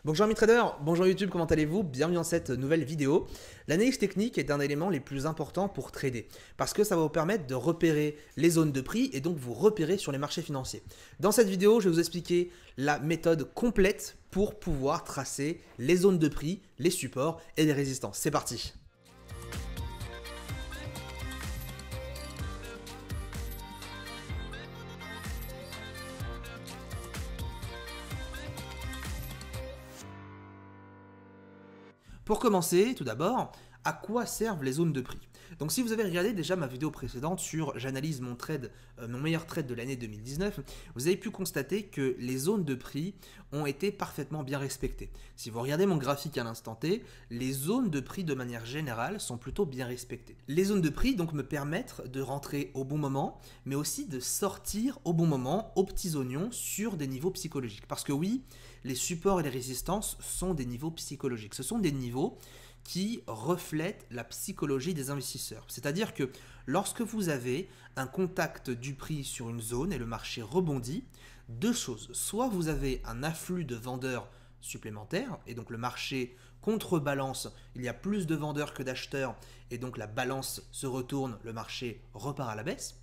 Bonjour amis traders, bonjour YouTube, comment allez-vous? Bienvenue dans cette nouvelle vidéo. L'analyse technique est un élément les plus importants pour trader parce que ça va vous permettre de repérer les zones de prix et donc vous repérer sur les marchés financiers. Dans cette vidéo, je vais vous expliquer la méthode complète pour pouvoir tracer les zones de prix, les supports et les résistances. C'est parti! Pour commencer, tout d'abord, à quoi servent les zones de prix? Donc si vous avez regardé déjà ma vidéo précédente sur j'analyse mon trade, mon meilleur trade de l'année 2019, vous avez pu constater que les zones de prix ont été parfaitement bien respectées. Si vous regardez mon graphique à l'instant T, les zones de prix de manière générale sont plutôt bien respectées. Les zones de prix donc me permettent de rentrer au bon moment, mais aussi de sortir au bon moment, aux petits oignons, sur des niveaux psychologiques. Parce que oui, les supports et les résistances sont des niveaux psychologiques. Ce sont des niveaux qui reflètent la psychologie des investisseurs. C'est-à-dire que lorsque vous avez un contact du prix sur une zone et le marché rebondit, deux choses. Soit vous avez un afflux de vendeurs supplémentaires et donc le marché contrebalance, il y a plus de vendeurs que d'acheteurs et donc la balance se retourne, le marché repart à la baisse.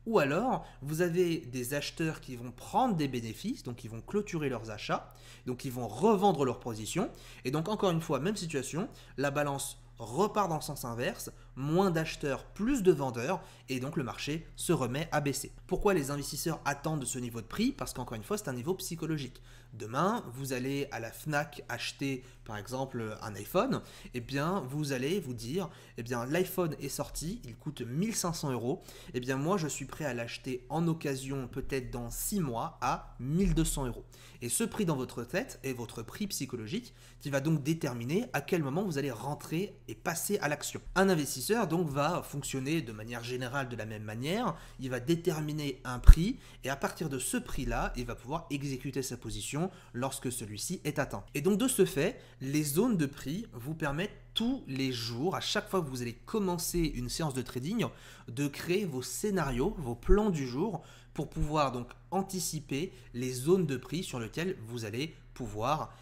Ou alors, vous avez des acheteurs qui vont prendre des bénéfices, donc ils vont clôturer leurs achats, donc ils vont revendre leurs positions. Et donc encore une fois, même situation, la balance repart dans le sens inverse, moins d'acheteurs, plus de vendeurs, et donc le marché se remet à baisser. Pourquoi les investisseurs attendent ce niveau de prix? Parce qu'encore une fois, c'est un niveau psychologique. Demain, vous allez à la Fnac acheter par exemple un iPhone, et bien vous allez vous dire, eh bien l'iPhone est sorti, il coûte 1500 €, et bien moi je suis prêt à l'acheter en occasion peut-être dans 6 mois à 1200 €. Et ce prix dans votre tête est votre prix psychologique qui va donc déterminer à quel moment vous allez rentrer et passer à l'action. Un investisseur donc va fonctionner de manière générale de la même manière, il va déterminer un prix et à partir de ce prix-là, il va pouvoir exécuter sa position lorsque celui-ci est atteint. Et donc de ce fait, les zones de prix vous permettent tous les jours, à chaque fois que vous allez commencer une séance de trading, de créer vos scénarios, vos plans du jour pour pouvoir donc anticiper les zones de prix sur lesquelles vous allez pouvoir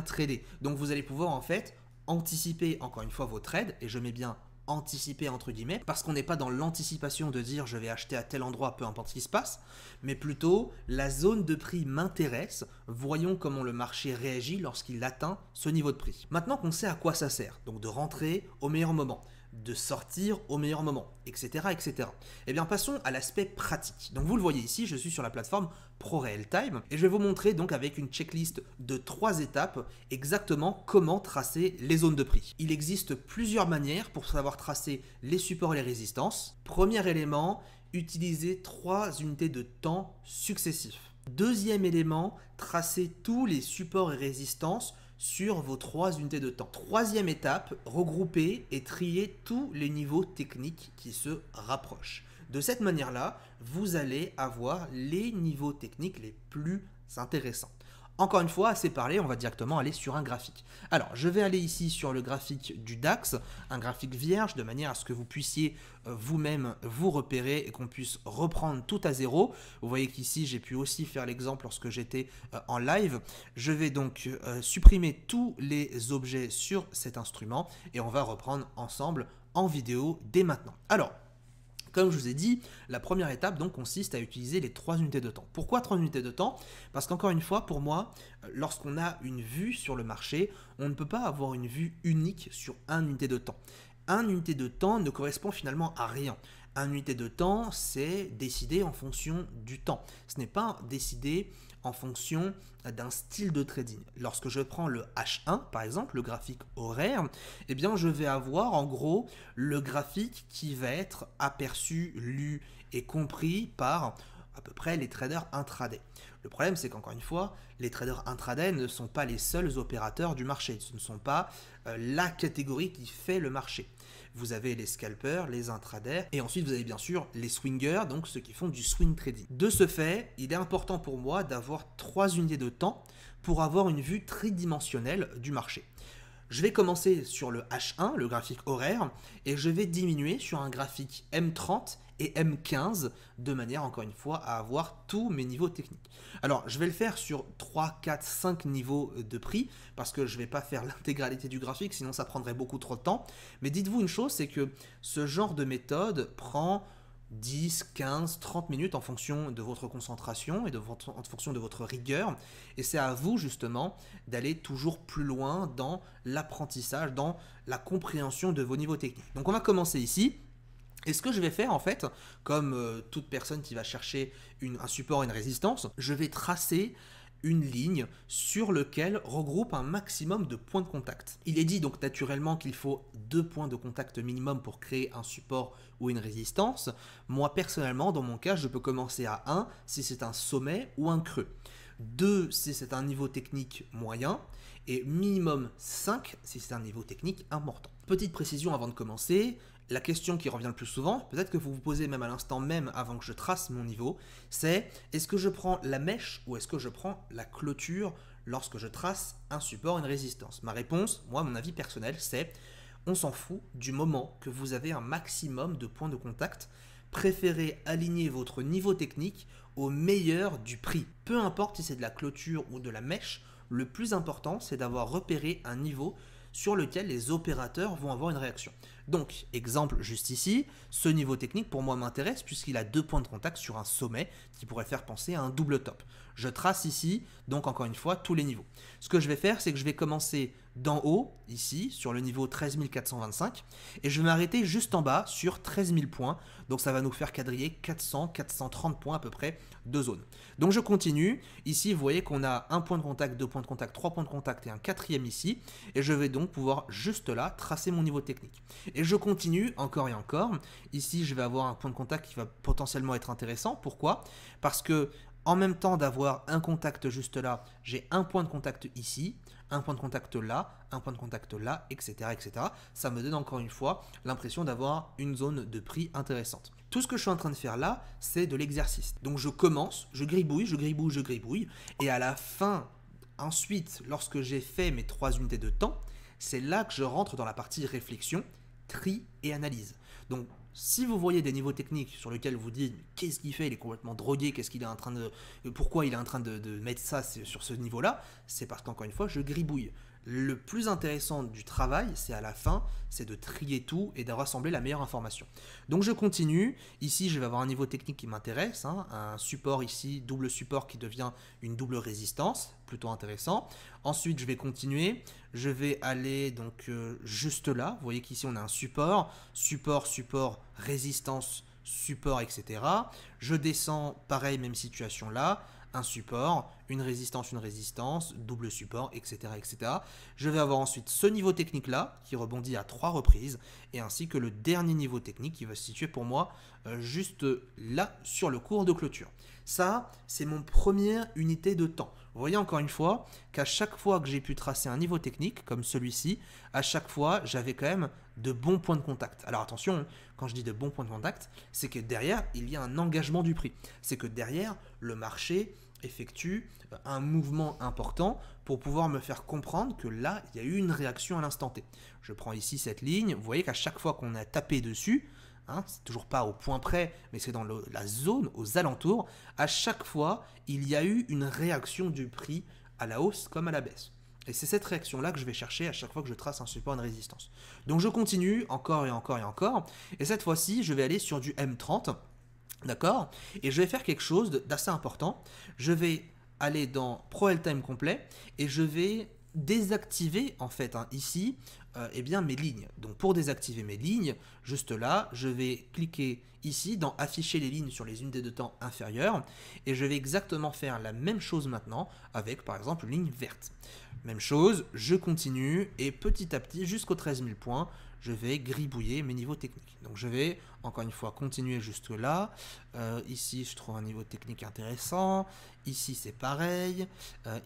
trader. Donc vous allez pouvoir en fait anticiper encore une fois vos trades, et je mets bien anticiper entre guillemets, parce qu'on n'est pas dans l'anticipation de dire je vais acheter à tel endroit peu importe ce qui se passe, mais plutôt la zone de prix m'intéresse, voyons comment le marché réagit lorsqu'il atteint ce niveau de prix. Maintenant qu'on sait à quoi ça sert, donc de rentrer au meilleur moment, de sortir au meilleur moment, etc. etc. Eh bien passons à l'aspect pratique. Donc vous le voyez ici, je suis sur la plateforme ProRealTime et je vais vous montrer donc avec une checklist de 3 étapes exactement comment tracer les zones de prix. Il existe plusieurs manières pour savoir tracer les supports et les résistances. Premier élément, utiliser 3 unités de temps successifs. Deuxième élément, tracer tous les supports et résistances sur vos 3 unités de temps. Troisième étape, regrouper et trier tous les niveaux techniques qui se rapprochent. De cette manière-là, vous allez avoir les niveaux techniques les plus intéressants. Encore une fois, assez parlé, on va directement aller sur un graphique. Alors, je vais aller ici sur le graphique du DAX, un graphique vierge, de manière à ce que vous puissiez vous-même vous repérer et qu'on puisse reprendre tout à zéro. Vous voyez qu'ici, j'ai pu aussi faire l'exemple lorsque j'étais en live. Je vais donc supprimer tous les objets sur cet instrument et on va reprendre ensemble en vidéo dès maintenant. Alors, comme je vous ai dit, la première étape donc consiste à utiliser les 3 unités de temps. Pourquoi 3 unités de temps? Parce qu'encore une fois, pour moi, lorsqu'on a une vue sur le marché, on ne peut pas avoir une vue unique sur une unité de temps. Une unité de temps ne correspond finalement à rien. Une unité de temps, c'est décidé en fonction du temps. Ce n'est pas décidé en fonction d'un style de trading. Lorsque je prends le H1, par exemple, le graphique horaire, eh bien, je vais avoir en gros le graphique qui va être aperçu, lu et compris par à peu près les traders intraday. Le problème, c'est qu'encore une fois, les traders intraday ne sont pas les seuls opérateurs du marché. Ce ne sont pas la catégorie qui fait le marché. Vous avez les scalpers, les intradais, et ensuite vous avez bien sûr les swingers, donc ceux qui font du swing trading. De ce fait, il est important pour moi d'avoir 3 unités de temps pour avoir une vue tridimensionnelle du marché. Je vais commencer sur le H1, le graphique horaire, et je vais diminuer sur un graphique M30 et M15, de manière, encore une fois, à avoir tous mes niveaux techniques. Alors, je vais le faire sur 3, 4, 5 niveaux de prix, parce que je ne vais pas faire l'intégralité du graphique, sinon ça prendrait beaucoup trop de temps. Mais dites-vous une chose, c'est que ce genre de méthode prend 10, 15, 30 minutes en fonction de votre concentration et en fonction de votre rigueur. Et c'est à vous justement d'aller toujours plus loin dans l'apprentissage, dans la compréhension de vos niveaux techniques. Donc on va commencer ici. Et ce que je vais faire en fait, comme toute personne qui va chercher un support et une résistance, je vais tracer une ligne sur laquelle regroupe un maximum de points de contact. Il est dit donc naturellement qu'il faut 2 points de contact minimum pour créer un support ou une résistance. Moi personnellement, dans mon cas, je peux commencer à 1 si c'est un sommet ou un creux, 2 si c'est un niveau technique moyen, et minimum 5 si c'est un niveau technique important. Petite précision avant de commencer, la question qui revient le plus souvent, peut-être que vous vous posez même à l'instant même avant que je trace mon niveau, c'est est-ce que je prends la mèche ou est-ce que je prends la clôture lorsque je trace un support, une résistance? Ma réponse, moi, mon avis personnel, c'est on s'en fout du moment que vous avez un maximum de points de contact. Préférez aligner votre niveau technique au meilleur du prix. Peu importe si c'est de la clôture ou de la mèche, le plus important, c'est d'avoir repéré un niveau sur lequel les opérateurs vont avoir une réaction. Donc, exemple juste ici, ce niveau technique pour moi m'intéresse puisqu'il a 2 points de contact sur un sommet qui pourrait faire penser à un double top. Je trace ici, donc encore une fois, tous les niveaux. Ce que je vais faire, c'est que je vais commencer d'en haut, ici, sur le niveau 13 425, et je vais m'arrêter juste en bas sur 13 000 points, donc ça va nous faire quadriller 400, 430 points à peu près de zone. Donc je continue, ici vous voyez qu'on a un point de contact, 2 points de contact, 3 points de contact et un quatrième ici, et je vais donc pouvoir juste là tracer mon niveau technique. Et je continue encore et encore, ici je vais avoir un point de contact qui va potentiellement être intéressant, pourquoi? Parce que en même temps d'avoir un contact juste là, j'ai un point de contact ici, un point de contact là, un point de contact là, etc., etc. Ça me donne encore une fois l'impression d'avoir une zone de prix intéressante. Tout ce que je suis en train de faire là, c'est de l'exercice. Donc je commence, je gribouille, je gribouille, je gribouille, et à la fin, ensuite, lorsque j'ai fait mes 3 unités de temps, c'est là que je rentre dans la partie réflexion, tri et analyse. Donc si vous voyez des niveaux techniques sur lesquels vous dites qu'est-ce qu'il fait, il est complètement drogué, qu'est-ce qu'il est en train de, pourquoi il est en train de mettre ça sur ce niveau-là, c'est parce qu'encore une fois, je gribouille. Le plus intéressant du travail, c'est à la fin, c'est de trier tout et de rassembler la meilleure information. Donc je continue, ici je vais avoir un niveau technique qui m'intéresse, hein, un support ici, double support qui devient une double résistance, plutôt intéressant. Ensuite je vais continuer, je vais aller donc juste là, vous voyez qu'ici on a un support, support, support, résistance, support, etc. Je descends, pareil, même situation là, un support, une résistance, double support, etc., etc. Je vais avoir ensuite ce niveau technique là, qui rebondit à 3 reprises, et ainsi que le dernier niveau technique qui va se situer pour moi juste là sur le cours de clôture. Ça, c'est mon première unité de temps. Vous voyez encore une fois qu'à chaque fois que j'ai pu tracer un niveau technique, comme celui-ci, à chaque fois, j'avais quand même de bons points de contact. Alors attention, quand je dis de bons points de contact, c'est que derrière, il y a un engagement du prix. C'est que derrière, le marché effectue un mouvement important pour pouvoir me faire comprendre que là, il y a eu une réaction à l'instant T. Je prends ici cette ligne, vous voyez qu'à chaque fois qu'on a tapé dessus, hein, c'est toujours pas au point près, mais c'est dans la zone, aux alentours, à chaque fois, il y a eu une réaction du prix à la hausse comme à la baisse. Et c'est cette réaction-là que je vais chercher à chaque fois que je trace un support, une résistance. Donc je continue encore et encore et encore, et cette fois-ci, je vais aller sur du M30, d'accord? Et je vais faire quelque chose d'assez important. Je vais aller dans Pro Time complet et je vais désactiver en fait ici eh bien, mes lignes. Donc pour désactiver mes lignes, juste là, je vais cliquer ici dans afficher les lignes sur les unités de temps inférieures et je vais exactement faire la même chose maintenant avec par exemple une ligne verte. Même chose, je continue et petit à petit jusqu'aux 13 000 points, je vais gribouiller mes niveaux techniques. Donc je vais encore une fois continuer jusque là. Ici je trouve un niveau technique intéressant. Ici c'est pareil.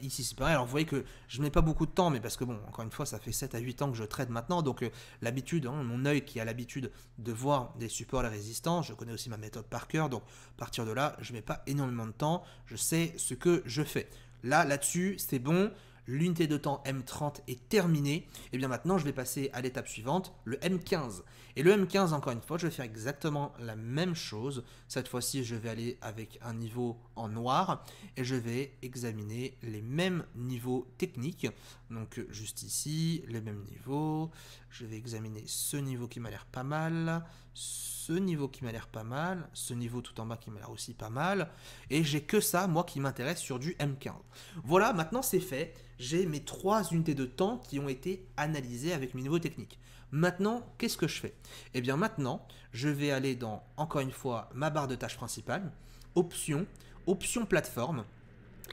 Ici c'est pareil. Alors vous voyez que je ne mets pas beaucoup de temps, mais parce que bon, encore une fois, ça fait 7 à 8 ans que je trade maintenant. Donc l'habitude, hein, mon œil qui a l'habitude de voir des supports et résistants, je connais aussi ma méthode par cœur. Donc à partir de là, je ne mets pas énormément de temps. Je sais ce que je fais. Là-dessus, c'est bon. l'unité de temps M30 est terminée, et bien maintenant je vais passer à l'étape suivante, le M15. Et le M15, encore une fois, je vais faire exactement la même chose. Cette fois-ci, je vais aller avec un niveau en noir et je vais examiner les mêmes niveaux techniques. Donc juste ici, les mêmes niveaux. Je vais examiner ce niveau qui m'a l'air pas mal, ce niveau qui m'a l'air pas mal, ce niveau tout en bas qui m'a l'air aussi pas mal. Et j'ai que ça, moi, qui m'intéresse sur du M15. Voilà, maintenant c'est fait. J'ai mes 3 unités de temps qui ont été analysées avec mes niveaux techniques. Maintenant, qu'est-ce que je fais? Eh bien maintenant, je vais aller dans, encore une fois, ma barre de tâches principale, options, options plateforme,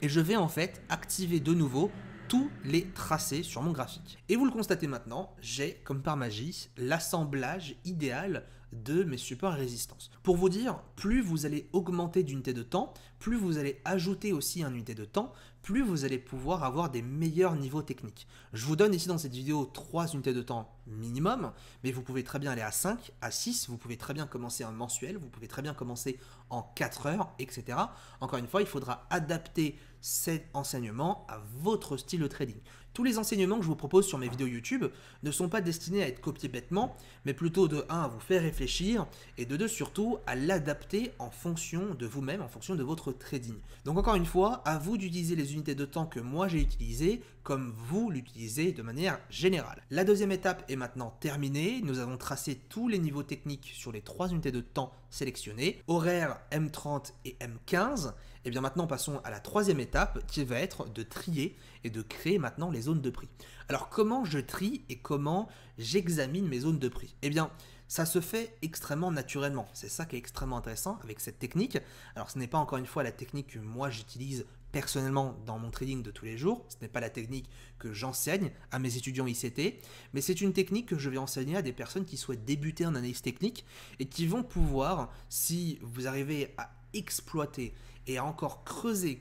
et je vais en fait activer de nouveau tous les tracés sur mon graphique. Et vous le constatez maintenant, j'ai, comme par magie, l'assemblage idéal de mes supports et résistances. Pour vous dire, plus vous allez augmenter d'unités de temps, plus vous allez ajouter aussi une unité de temps, plus vous allez pouvoir avoir des meilleurs niveaux techniques. Je vous donne ici dans cette vidéo 3 unités de temps minimum, mais vous pouvez très bien aller à 5, à 6, vous pouvez très bien commencer en mensuel, vous pouvez très bien commencer en 4 heures, etc. Encore une fois, il faudra adapter cet enseignement à votre style de trading. Tous les enseignements que je vous propose sur mes vidéos YouTube ne sont pas destinés à être copiés bêtement, mais plutôt de 1 à vous faire réfléchir et de 2 surtout à l'adapter en fonction de vous-même, en fonction de votre trading. Donc encore une fois, à vous d'utiliser les unités de temps que moi j'ai utilisées comme vous l'utilisez de manière générale. La deuxième étape est maintenant terminée. Nous avons tracé tous les niveaux techniques sur les 3 unités de temps sélectionnées, horaire M30 et M15. Et bien maintenant passons à la troisième étape qui va être de trier et de créer maintenant les zones de prix. Alors comment je trie et comment j'examine mes zones de prix? Eh bien ça se fait extrêmement naturellement. C'est ça qui est extrêmement intéressant avec cette technique. Alors ce n'est pas encore une fois la technique que moi j'utilise personnellement dans mon trading de tous les jours, ce n'est pas la technique que j'enseigne à mes étudiants ICT, mais c'est une technique que je vais enseigner à des personnes qui souhaitent débuter en analyse technique et qui vont pouvoir, si vous arrivez à exploiter et à encore creuser,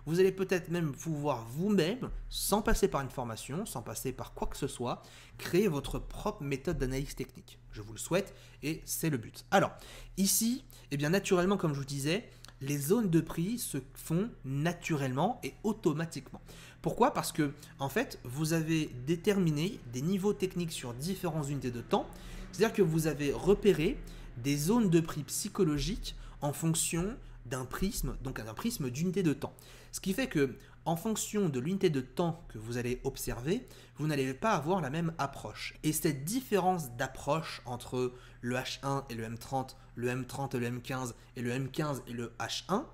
vous allez peut-être même pouvoir vous-même, sans passer par une formation, sans passer par quoi que ce soit, créer votre propre méthode d'analyse technique. Je vous le souhaite et c'est le but. Alors, ici, eh bien naturellement, comme je vous disais, les zones de prix se font naturellement et automatiquement. Pourquoi? Parce que, en fait, vous avez déterminé des niveaux techniques sur différentes unités de temps. C'est-à-dire que vous avez repéré des zones de prix psychologiques en fonction d'un prisme, donc d'un prisme d'unité de temps. Ce qui fait que, en fonction de l'unité de temps que vous allez observer, vous n'allez pas avoir la même approche. Et cette différence d'approche entre le H1 et le M30, le M30 et le M15 et le M15 et le H1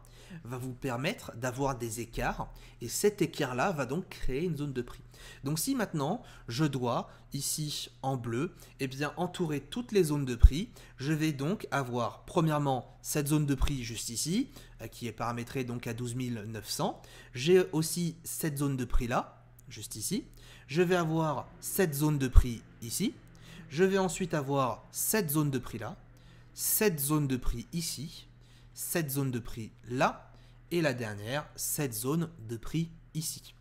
va vous permettre d'avoir des écarts et cet écart-là va donc créer une zone de prix. Donc si maintenant je dois, ici en bleu, eh bien entourer toutes les zones de prix, je vais donc avoir premièrement cette zone de prix juste ici, qui est paramétrée donc à 12 900. J'ai aussi cette zone de prix là, juste ici. Je vais avoir cette zone de prix ici. Je vais ensuite avoir cette zone de prix là, cette zone de prix ici, cette zone de prix là, et la dernière, cette zone de prix ici.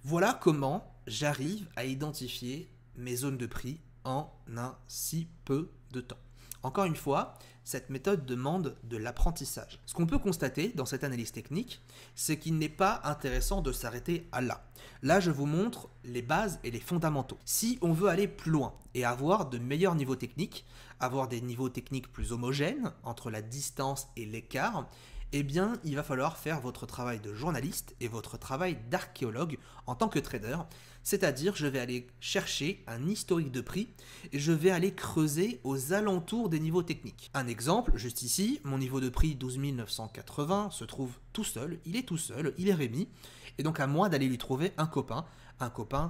Voilà comment j'arrive à identifier mes zones de prix en un si peu de temps. Encore une fois, cette méthode demande de l'apprentissage. Ce qu'on peut constater dans cette analyse technique, c'est qu'il n'est pas intéressant de s'arrêter à là. Là, je vous montre les bases et les fondamentaux. Si on veut aller plus loin et avoir de meilleurs niveaux techniques, avoir des niveaux techniques plus homogènes entre la distance et l'écart, eh bien, il va falloir faire votre travail de journaliste et votre travail d'archéologue en tant que trader. C'est-à-dire, je vais aller chercher un historique de prix et je vais aller creuser aux alentours des niveaux techniques. Un exemple, juste ici, mon niveau de prix 12 980 se trouve tout seul, il est Rémi, et donc à moi d'aller lui trouver un copain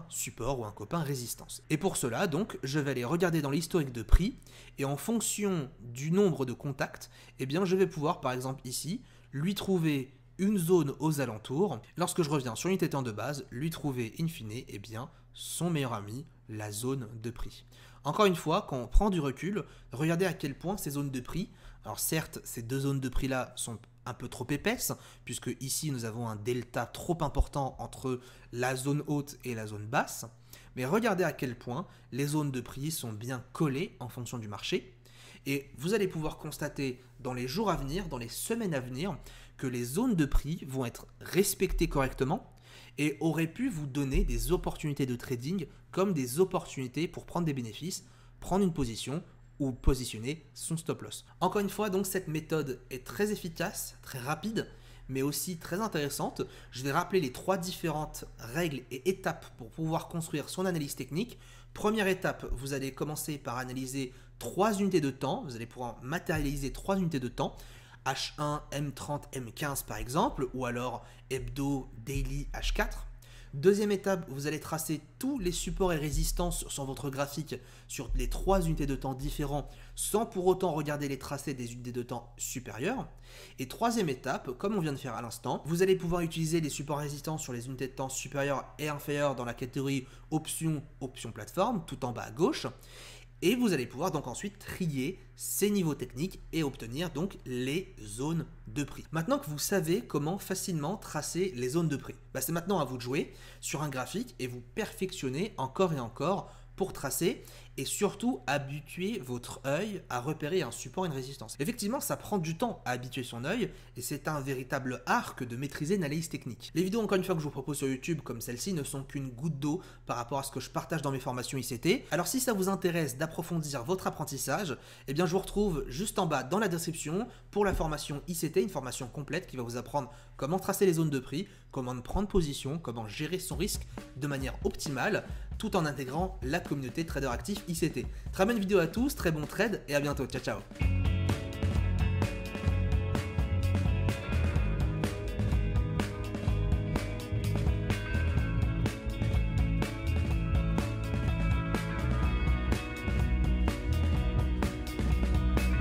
support ou un copain résistance. Et pour cela, donc, je vais aller regarder dans l'historique de prix et en fonction du nombre de contacts, eh bien, je vais pouvoir, par exemple ici, lui trouver une zone aux alentours. Lorsque je reviens sur l'unité de temps de base, lui trouver in fine, eh bien, son meilleur ami, la zone de prix. Encore une fois, quand on prend du recul, regardez à quel point ces zones de prix, alors certes, ces deux zones de prix là sont un peu trop épaisse, puisque ici nous avons un delta trop important entre la zone haute et la zone basse, mais regardez à quel point les zones de prix sont bien collées en fonction du marché, et vous allez pouvoir constater dans les jours à venir, dans les semaines à venir, que les zones de prix vont être respectées correctement, et aurait pu vous donner des opportunités de trading comme des opportunités pour prendre des bénéfices, prendre une position ou positionner son stop loss. Encore une fois, donc cette méthode est très efficace, très rapide, mais aussi très intéressante. Je vais rappeler les 3 différentes règles et étapes pour pouvoir construire son analyse technique. Première étape, vous allez commencer par analyser 3 unités de temps. Vous allez pouvoir matérialiser 3 unités de temps. H1, M30, M15 par exemple, ou alors hebdo, daily, H4. Deuxième étape, vous allez tracer tous les supports et résistances sur votre graphique sur les 3 unités de temps différents sans pour autant regarder les tracés des unités de temps supérieures. Et troisième étape, comme on vient de faire à l'instant, vous allez pouvoir utiliser les supports et résistances sur les unités de temps supérieures et inférieures dans la catégorie options, options plateforme, tout en bas à gauche. Et vous allez pouvoir donc ensuite trier ces niveaux techniques et obtenir donc les zones de prix. Maintenant que vous savez comment facilement tracer les zones de prix, c'est maintenant à vous de jouer sur un graphique et vous perfectionner encore et encore pour tracer et surtout habituer votre œil à repérer un support et une résistance. Effectivement, ça prend du temps à habituer son œil et c'est un véritable art que de maîtriser une analyse technique. Les vidéos, encore une fois, que je vous propose sur YouTube comme celle-ci ne sont qu'une goutte d'eau par rapport à ce que je partage dans mes formations ICT. Alors si ça vous intéresse d'approfondir votre apprentissage, eh bien je vous retrouve juste en bas dans la description pour la formation ICT, une formation complète qui va vous apprendre comment tracer les zones de prix, comment prendre position, comment gérer son risque de manière optimale, tout en intégrant la communauté Trader Actif ICT. Très bonne vidéo à tous, très bon trade et à bientôt. Ciao ciao.